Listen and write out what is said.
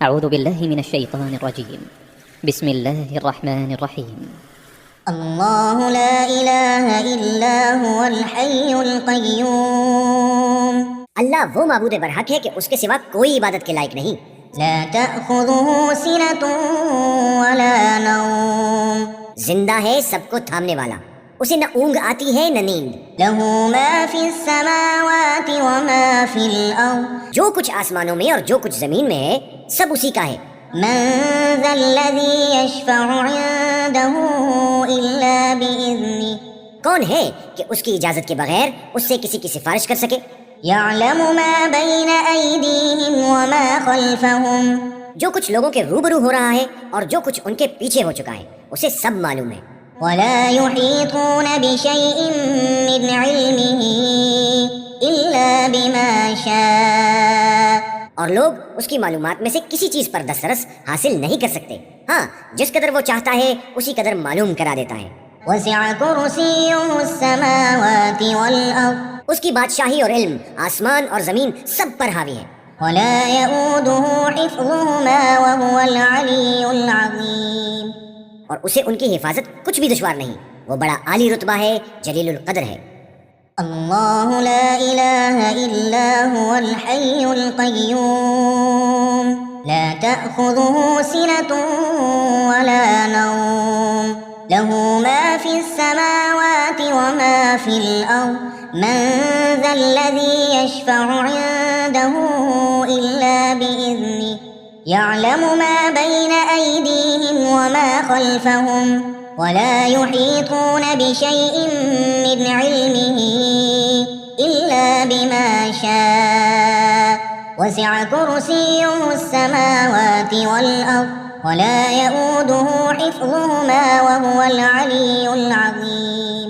اعوذ باللہ من الشیطان الرجیم بسم اللہ الرحمن الرحیم اللہ لا الہ الا هو الحی القیوم، اللہ وہ معبود برحق ہے کہ اس کے سوا کوئی عبادت کے لائق نہیں۔ لا تأخذہ سنۃ ولا نوم، زندہ ہے، سب کو تھامنے والا، اسے نہ اونگ آتی ہے نہ نیند۔ لہ ما فی السماوات وما فی الارض، جو کچھ آسمانوں میں اور جو کچھ زمین میں ہے سب اسی کا ہے۔ من ذا الذی یشفع عنده الا بإذنہ، کون ہے کہ اس کی اجازت کے بغیر اس سے کسی کی سفارش کر سکے؟ یعلم ما بین ایدیہم وما خلفہم، جو کچھ لوگوں کے روبرو ہو رہا ہے اور جو کچھ ان کے پیچھے ہو چکا ہے اسے سب معلوم ہے۔ ولا يحيطون بشيء من علمه إلا بما شاء، اور لوگ اس کی معلومات میں سے کسی چیز پر دسترس حاصل نہیں کر سکتے، ہاں جس قدر وہ چاہتا ہے اسی قدر معلوم کرا دیتا ہے۔ وسع كرسيه السماوات والأرض، اس کی بادشاہی اور علم آسمان اور زمین سب پر حاوی ہے۔ ولا يؤوده حفظهما وهو العلي العظيم، اور اسے ان کی حفاظت کچھ بھی دشوار نہیں، وہ بڑا عالی رتبہ ہے، جلیل القدر ہے۔ اللہ لا الہ الا هو الحی القیوم، لا تأخذہ سنۃ ولا نوم، لہ ما فی السماوات وما فی الارض، من ذا الذی یشفع عنده الا بإذنہ، یعلم ما بین ایدیہم وما خلفہم، ولا يحيطون بشيء من علمه إلا بما شاء، وسع كرسيه السماوات والأرض ولا يؤوده حفظهما وهو العلي العظيم۔